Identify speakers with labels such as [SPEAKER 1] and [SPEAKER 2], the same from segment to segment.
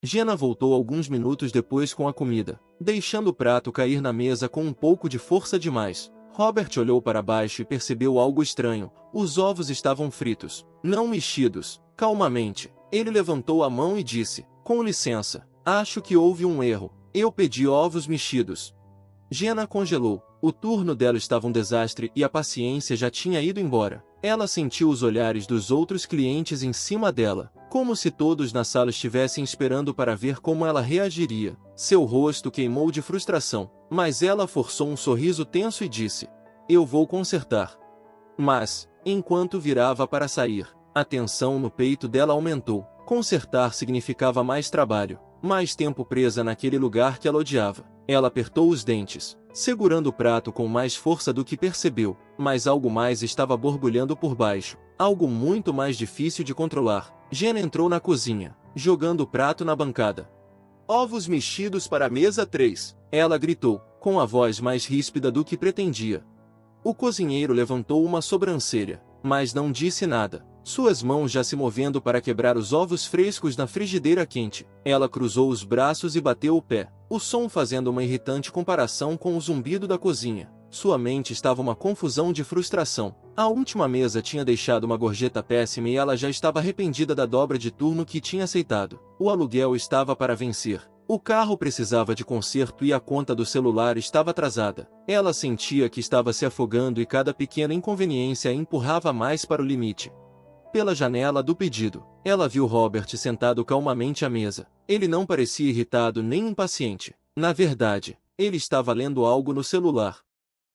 [SPEAKER 1] Jenna voltou alguns minutos depois com a comida, deixando o prato cair na mesa com um pouco de força demais. Robert olhou para baixo e percebeu algo estranho. Os ovos estavam fritos, não mexidos. Calmamente, ele levantou a mão e disse: "Com licença, acho que houve um erro. Eu pedi ovos mexidos." Jenna congelou. O turno dela estava um desastre e a paciência já tinha ido embora. Ela sentiu os olhares dos outros clientes em cima dela, como se todos na sala estivessem esperando para ver como ela reagiria. Seu rosto queimou de frustração, mas ela forçou um sorriso tenso e disse: "Eu vou consertar." Mas, enquanto virava para sair, a tensão no peito dela aumentou. Consertar significava mais trabalho, mais tempo presa naquele lugar que ela odiava. Ela apertou os dentes, segurando o prato com mais força do que percebeu, mas algo mais estava borbulhando por baixo, algo muito mais difícil de controlar. Jenna entrou na cozinha, jogando o prato na bancada. "Ovos mexidos para a mesa 3, ela gritou, com a voz mais ríspida do que pretendia. O cozinheiro levantou uma sobrancelha, mas não disse nada, suas mãos já se movendo para quebrar os ovos frescos na frigideira quente. Ela cruzou os braços e bateu o pé, o som fazendo uma irritante comparação com o zumbido da cozinha. Sua mente estava uma confusão de frustração. A última mesa tinha deixado uma gorjeta péssima e ela já estava arrependida da dobra de turno que tinha aceitado. O aluguel estava para vencer. O carro precisava de conserto e a conta do celular estava atrasada. Ela sentia que estava se afogando e cada pequena inconveniência a empurrava mais para o limite. Pela janela do pedido, ela viu Robert sentado calmamente à mesa. Ele não parecia irritado nem impaciente. Na verdade, ele estava lendo algo no celular.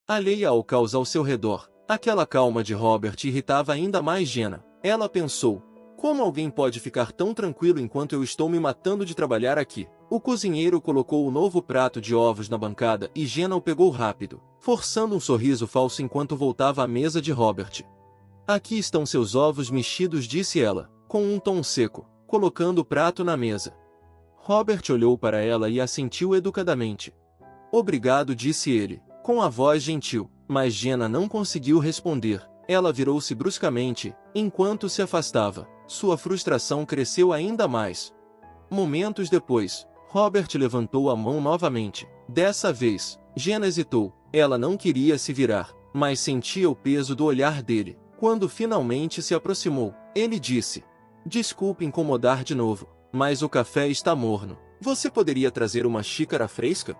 [SPEAKER 1] Alheia ao caos ao seu redor, aquela calma de Robert irritava ainda mais Jenna. Ela pensou: como alguém pode ficar tão tranquilo enquanto eu estou me matando de trabalhar aqui? O cozinheiro colocou o novo prato de ovos na bancada e Jenna o pegou rápido, forçando um sorriso falso enquanto voltava à mesa de Robert. "Aqui estão seus ovos mexidos", disse ela, com um tom seco, colocando o prato na mesa. Robert olhou para ela e assentiu educadamente. "Obrigado", disse ele, com a voz gentil, mas Jenna não conseguiu responder. Ela virou-se bruscamente, enquanto se afastava. Sua frustração cresceu ainda mais. Momentos depois, Robert levantou a mão novamente. Dessa vez, Jenna hesitou. Ela não queria se virar, mas sentia o peso do olhar dele. Quando finalmente se aproximou, ele disse: "Desculpe incomodar de novo, mas o café está morno. Você poderia trazer uma xícara fresca?"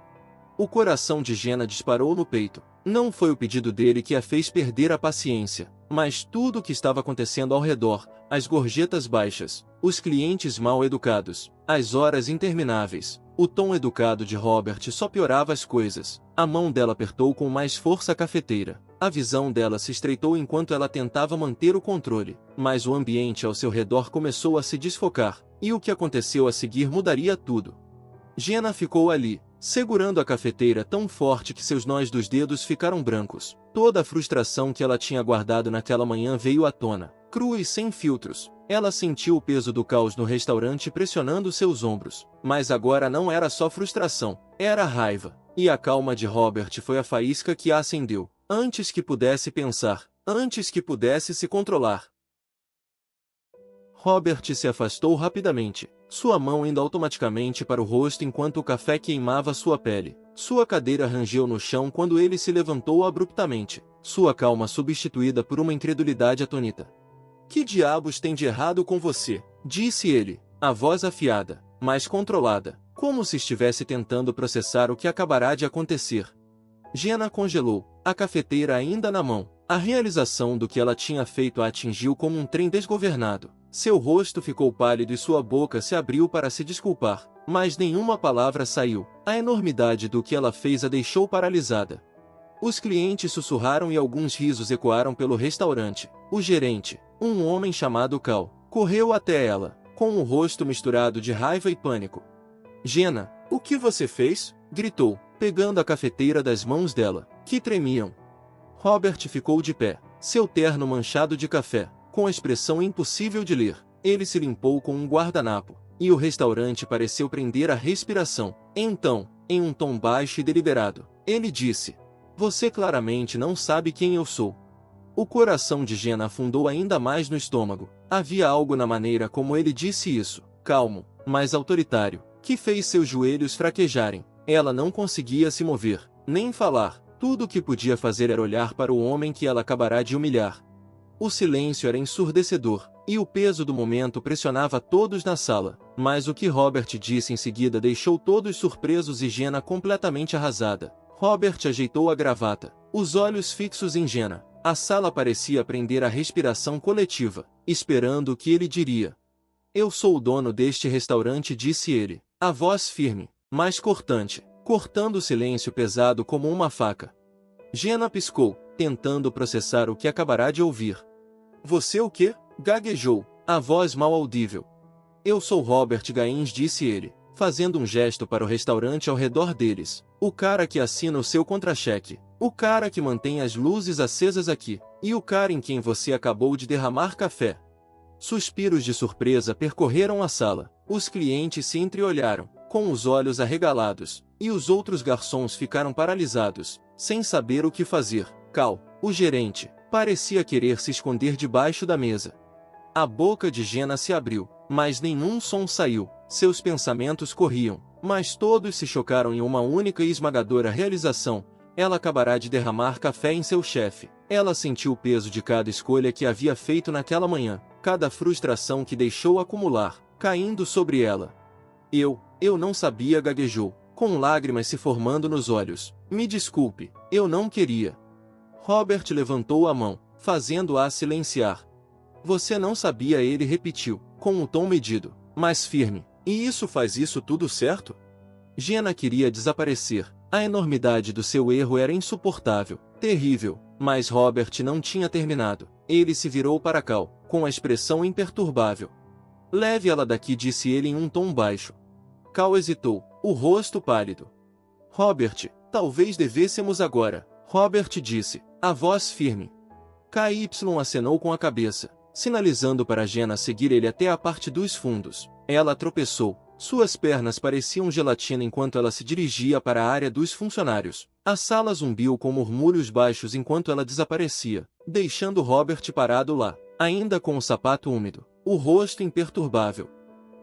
[SPEAKER 1] O coração de Jenna disparou no peito. Não foi o pedido dele que a fez perder a paciência, mas tudo o que estava acontecendo ao redor, as gorjetas baixas, os clientes mal educados, as horas intermináveis. O tom educado de Robert só piorava as coisas. A mão dela apertou com mais força a cafeteira. A visão dela se estreitou enquanto ela tentava manter o controle, mas o ambiente ao seu redor começou a se desfocar, e o que aconteceu a seguir mudaria tudo. Jenna ficou ali, segurando a cafeteira tão forte que seus nós dos dedos ficaram brancos. Toda a frustração que ela tinha guardado naquela manhã veio à tona, crua e sem filtros. Ela sentiu o peso do caos no restaurante pressionando seus ombros. Mas agora não era só frustração, era raiva. E a calma de Robert foi a faísca que a acendeu. Antes que pudesse pensar, antes que pudesse se controlar. Robert se afastou rapidamente, sua mão indo automaticamente para o rosto enquanto o café queimava sua pele. Sua cadeira rangeu no chão quando ele se levantou abruptamente, sua calma substituída por uma incredulidade atônita. "Que diabos tem de errado com você?" disse ele, a voz afiada, mas controlada, como se estivesse tentando processar o que acabará de acontecer. Jenna congelou, a cafeteira ainda na mão. A realização do que ela tinha feito a atingiu como um trem desgovernado. Seu rosto ficou pálido e sua boca se abriu para se desculpar, mas nenhuma palavra saiu. A enormidade do que ela fez a deixou paralisada. Os clientes sussurraram e alguns risos ecoaram pelo restaurante. O gerente, um homem chamado Cal, correu até ela, com um rosto misturado de raiva e pânico. "Jenna, o que você fez?" gritou, pegando a cafeteira das mãos dela, que tremiam. Robert ficou de pé, seu terno manchado de café, com a expressão impossível de ler. Ele se limpou com um guardanapo, e o restaurante pareceu prender a respiração. Então, em um tom baixo e deliberado, ele disse: "Você claramente não sabe quem eu sou." O coração de Jenna afundou ainda mais no estômago. Havia algo na maneira como ele disse isso, calmo, mas autoritário, que fez seus joelhos fraquejarem. Ela não conseguia se mover, nem falar. Tudo o que podia fazer era olhar para o homem que ela acabará de humilhar. O silêncio era ensurdecedor, e o peso do momento pressionava todos na sala. Mas o que Robert disse em seguida deixou todos surpresos e Jenna completamente arrasada. Robert ajeitou a gravata, os olhos fixos em Jenna. A sala parecia prender a respiração coletiva, esperando o que ele diria. Eu sou o dono deste restaurante, disse ele, a voz firme, mas cortante, cortando o silêncio pesado como uma faca. Jenna piscou, tentando processar o que acabará de ouvir. Você o quê? Gaguejou, a voz mal audível. Eu sou Robert Gaines, disse ele, fazendo um gesto para o restaurante ao redor deles. O cara que assina o seu contra-cheque. O cara que mantém as luzes acesas aqui. E o cara em quem você acabou de derramar café. Suspiros de surpresa percorreram a sala. Os clientes se entreolharam, com os olhos arregalados, e os outros garçons ficaram paralisados, sem saber o que fazer. Cal, o gerente, parecia querer se esconder debaixo da mesa. A boca de Jenna se abriu, mas nenhum som saiu. Seus pensamentos corriam, mas todos se chocaram em uma única e esmagadora realização. Ela acabará de derramar café em seu chefe. Ela sentiu o peso de cada escolha que havia feito naquela manhã, cada frustração que deixou acumular, caindo sobre ela. Eu não sabia, gaguejou, com lágrimas se formando nos olhos. Me desculpe, eu não queria. Robert levantou a mão, fazendo-a silenciar. Você não sabia, ele repetiu, com um tom medido, mas firme. E isso faz isso tudo certo? Jenna queria desaparecer. A enormidade do seu erro era insuportável, terrível, mas Robert não tinha terminado. Ele se virou para Cal, com a expressão imperturbável. Leve ela daqui, disse ele em um tom baixo. Cal hesitou, o rosto pálido. Robert, talvez devêssemos agora, Robert disse, a voz firme. KY acenou com a cabeça, sinalizando para Jenna seguir ele até a parte dos fundos. Ela tropeçou. Suas pernas pareciam gelatina enquanto ela se dirigia para a área dos funcionários. A sala zumbiu com murmúrios baixos enquanto ela desaparecia, deixando Robert parado lá, ainda com o sapato úmido, o rosto imperturbável.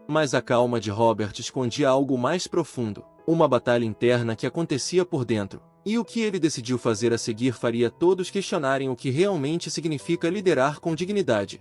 [SPEAKER 1] Mas a calma de Robert escondia algo mais profundo, uma batalha interna que acontecia por dentro. E o que ele decidiu fazer a seguir faria todos questionarem o que realmente significa liderar com dignidade.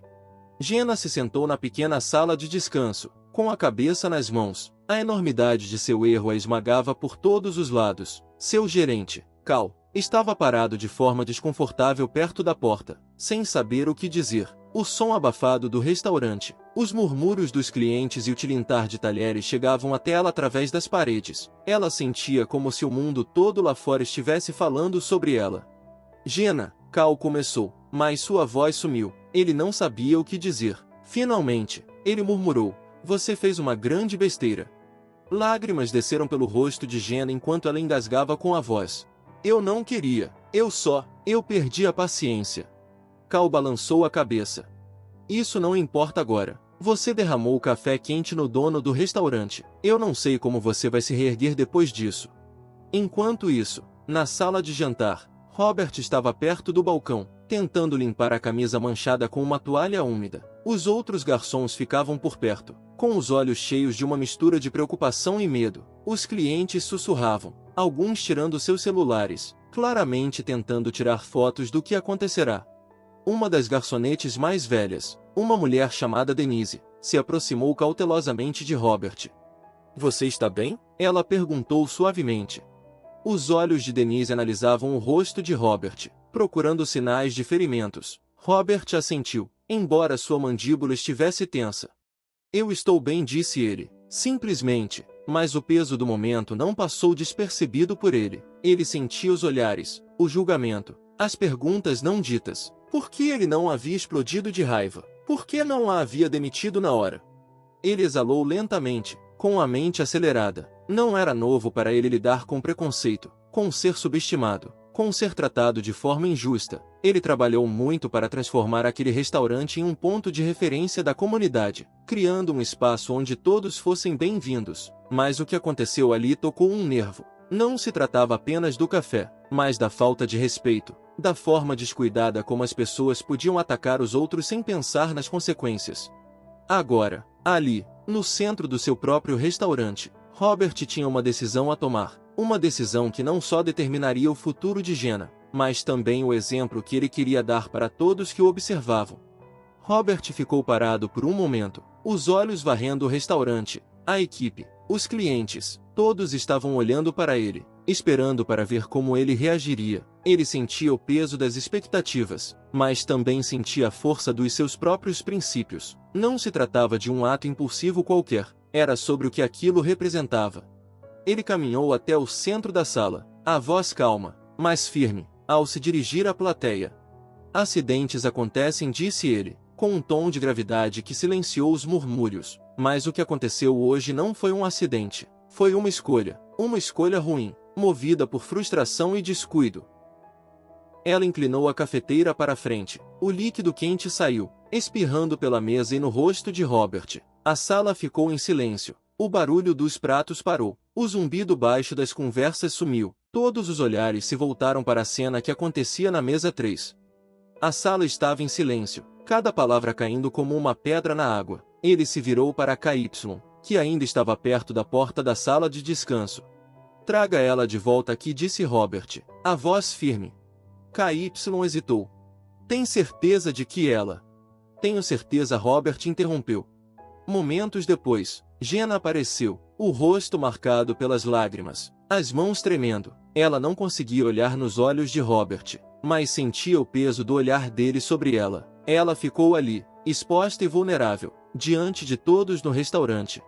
[SPEAKER 1] Jenna se sentou na pequena sala de descanso, com a cabeça nas mãos. A enormidade de seu erro a esmagava por todos os lados. Seu gerente, Cal, estava parado de forma desconfortável perto da porta, sem saber o que dizer. O som abafado do restaurante, os murmúrios dos clientes e o tilintar de talheres chegavam até ela através das paredes. Ela sentia como se o mundo todo lá fora estivesse falando sobre ela. Jenna, Cal começou, mas sua voz sumiu. Ele não sabia o que dizer. Finalmente, ele murmurou. Você fez uma grande besteira. Lágrimas desceram pelo rosto de Jenna enquanto ela engasgava com a voz. Eu não queria. Eu perdi a paciência. Cal balançou a cabeça. Isso não importa agora. Você derramou o café quente no dono do restaurante. Eu não sei como você vai se reerguer depois disso. Enquanto isso, na sala de jantar, Robert estava perto do balcão, tentando limpar a camisa manchada com uma toalha úmida. Os outros garçons ficavam por perto, com os olhos cheios de uma mistura de preocupação e medo. Os clientes sussurravam, alguns tirando seus celulares, claramente tentando tirar fotos do que acontecerá. Uma das garçonetes mais velhas, uma mulher chamada Denise, se aproximou cautelosamente de Robert. Você está bem? Ela perguntou suavemente. Os olhos de Denise analisavam o rosto de Robert, procurando sinais de ferimentos. Robert assentiu, embora sua mandíbula estivesse tensa. Eu estou bem, disse ele, simplesmente, mas o peso do momento não passou despercebido por ele. Ele sentia os olhares, o julgamento, as perguntas não ditas. Por que ele não havia explodido de raiva? Por que não a havia demitido na hora? Ele exalou lentamente, com a mente acelerada. Não era novo para ele lidar com preconceito, com ser subestimado, com ser tratado de forma injusta. Ele trabalhou muito para transformar aquele restaurante em um ponto de referência da comunidade, criando um espaço onde todos fossem bem-vindos. Mas o que aconteceu ali tocou um nervo. Não se tratava apenas do café, mas da falta de respeito, da forma descuidada como as pessoas podiam atacar os outros sem pensar nas consequências. Agora, ali, No centro do seu próprio restaurante, Robert tinha uma decisão a tomar. Uma decisão que não só determinaria o futuro de Jenna, mas também o exemplo que ele queria dar para todos que o observavam. Robert ficou parado por um momento, os olhos varrendo o restaurante, a equipe, os clientes, todos estavam olhando para ele, esperando para ver como ele reagiria. Ele sentia o peso das expectativas, mas também sentia a força dos seus próprios princípios. Não se tratava de um ato impulsivo qualquer, era sobre o que aquilo representava. Ele caminhou até o centro da sala, a voz calma, mas firme, ao se dirigir à plateia. Acidentes acontecem, disse ele, com um tom de gravidade que silenciou os murmúrios. Mas o que aconteceu hoje não foi um acidente. Foi uma escolha ruim, movida por frustração e descuido. Ela inclinou a cafeteira para a frente. O líquido quente saiu, espirrando pela mesa e no rosto de Robert. A sala ficou em silêncio. O barulho dos pratos parou. O zumbido baixo das conversas sumiu. Todos os olhares se voltaram para a cena que acontecia na mesa 3. A sala estava em silêncio, cada palavra caindo como uma pedra na água. Ele se virou para KY, que ainda estava perto da porta da sala de descanso. Traga ela de volta aqui, disse Robert, a voz firme. KY hesitou. Tem certeza de que ela... Tenho certeza, Robert interrompeu. Momentos depois, Jenna apareceu, o rosto marcado pelas lágrimas, as mãos tremendo. Ela não conseguia olhar nos olhos de Robert, mas sentia o peso do olhar dele sobre ela. Ela ficou ali, exposta e vulnerável, diante de todos no restaurante.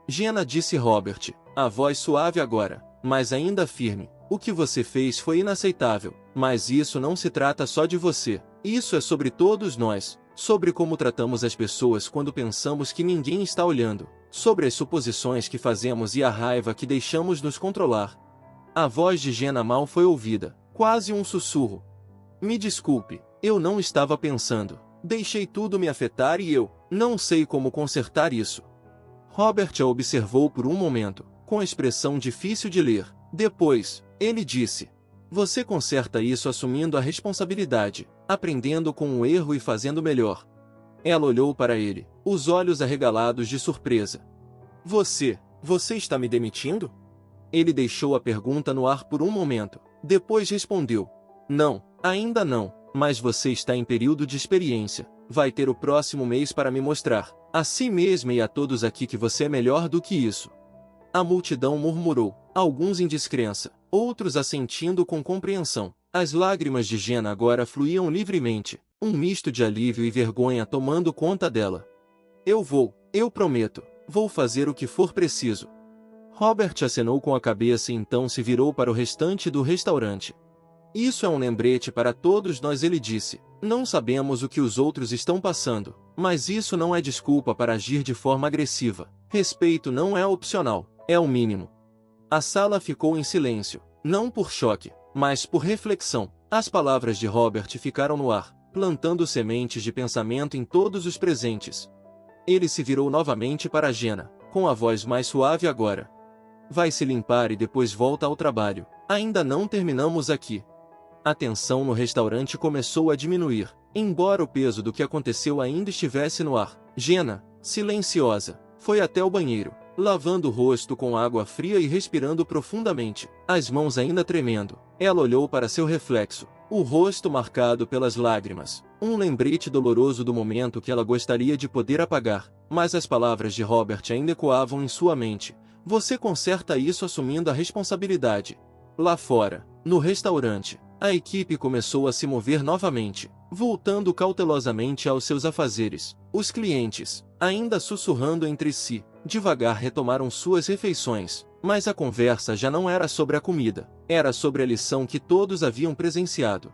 [SPEAKER 1] Jenna, disse Robert, a voz suave agora, mas ainda firme. O que você fez foi inaceitável, mas isso não se trata só de você. Isso é sobre todos nós, sobre como tratamos as pessoas quando pensamos que ninguém está olhando, sobre as suposições que fazemos e a raiva que deixamos nos controlar. A voz de Jenna mal foi ouvida, quase um sussurro. Me desculpe, eu não estava pensando. Deixei tudo me afetar e eu não sei como consertar isso. Robert a observou por um momento, com expressão difícil de ler. Depois, ele disse: você conserta isso assumindo a responsabilidade, aprendendo com o erro e fazendo melhor. Ela olhou para ele, os olhos arregalados de surpresa. Você está me demitindo? Ele deixou a pergunta no ar por um momento, depois respondeu: não, ainda não, mas você está em período de experiência, vai ter o próximo mês para me mostrar, a si mesma e a todos aqui, que você é melhor do que isso. A multidão murmurou, alguns em descrença, outros assentindo com compreensão. As lágrimas de Jenna agora fluíam livremente, um misto de alívio e vergonha tomando conta dela. Eu prometo, vou fazer o que for preciso. Robert acenou com a cabeça e então se virou para o restante do restaurante. Isso é um lembrete para todos nós, ele disse. Não sabemos o que os outros estão passando, mas isso não é desculpa para agir de forma agressiva. Respeito não é opcional, é o mínimo. A sala ficou em silêncio, não por choque, mas por reflexão. As palavras de Robert ficaram no ar, plantando sementes de pensamento em todos os presentes. Ele se virou novamente para Jenna, com a voz mais suave agora. Vai se limpar e depois volta ao trabalho. Ainda não terminamos aqui. A tensão no restaurante começou a diminuir, embora o peso do que aconteceu ainda estivesse no ar. Jenna, silenciosa, foi até o banheiro, lavando o rosto com água fria e respirando profundamente, as mãos ainda tremendo. Ela olhou para seu reflexo, o rosto marcado pelas lágrimas, um lembrete doloroso do momento que ela gostaria de poder apagar, mas as palavras de Robert ainda ecoavam em sua mente. Você conserta isso assumindo a responsabilidade. Lá fora, no restaurante, a equipe começou a se mover novamente, voltando cautelosamente aos seus afazeres. Os clientes, ainda sussurrando entre si, devagar retomaram suas refeições, mas a conversa já não era sobre a comida, era sobre a lição que todos haviam presenciado.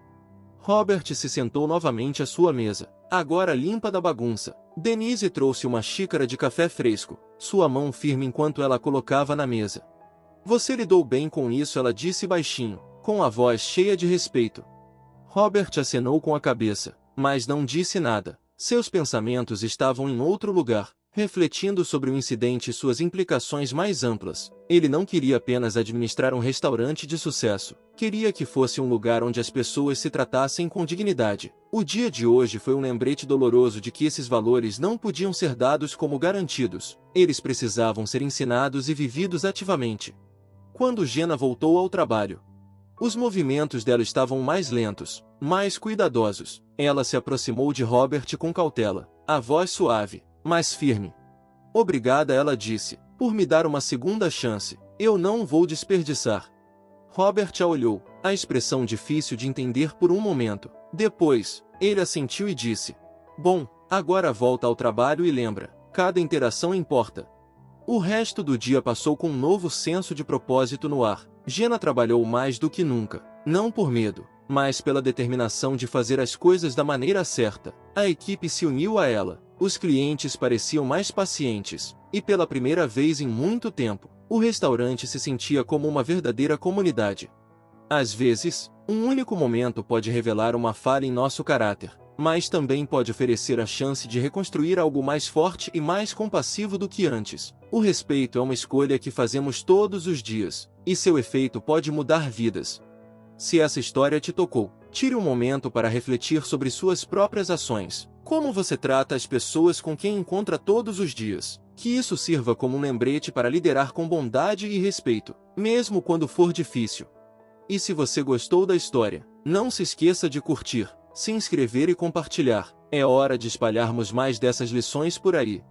[SPEAKER 1] Robert se sentou novamente à sua mesa, agora limpa da bagunça. Denise trouxe uma xícara de café fresco, sua mão firme enquanto ela colocava na mesa. Você lidou bem com isso, ela disse baixinho, com a voz cheia de respeito. Robert acenou com a cabeça, mas não disse nada. Seus pensamentos estavam em outro lugar, refletindo sobre o incidente e suas implicações mais amplas. Ele não queria apenas administrar um restaurante de sucesso, queria que fosse um lugar onde as pessoas se tratassem com dignidade. O dia de hoje foi um lembrete doloroso de que esses valores não podiam ser dados como garantidos, eles precisavam ser ensinados e vividos ativamente. Quando Jenna voltou ao trabalho, os movimentos dela estavam mais lentos, mais cuidadosos. Ela se aproximou de Robert com cautela, a voz suave, mas firme. Obrigada, ela disse, por me dar uma segunda chance. Eu não vou desperdiçar. Robert a olhou, a expressão difícil de entender por um momento. Depois, ele assentiu e disse: Bom, agora volta ao trabalho e lembra, cada interação importa. O resto do dia passou com um novo senso de propósito no ar. Jenna trabalhou mais do que nunca, não por medo, mas pela determinação de fazer as coisas da maneira certa. A equipe se uniu a ela, os clientes pareciam mais pacientes, e pela primeira vez em muito tempo, o restaurante se sentia como uma verdadeira comunidade. Às vezes, um único momento pode revelar uma falha em nosso caráter, mas também pode oferecer a chance de reconstruir algo mais forte e mais compassivo do que antes. O respeito é uma escolha que fazemos todos os dias, e seu efeito pode mudar vidas. Se essa história te tocou, tire um momento para refletir sobre suas próprias ações. Como você trata as pessoas com quem encontra todos os dias? Que isso sirva como um lembrete para liderar com bondade e respeito, mesmo quando for difícil. E se você gostou da história, não se esqueça de curtir, se inscrever e compartilhar. É hora de espalharmos mais dessas lições por aí.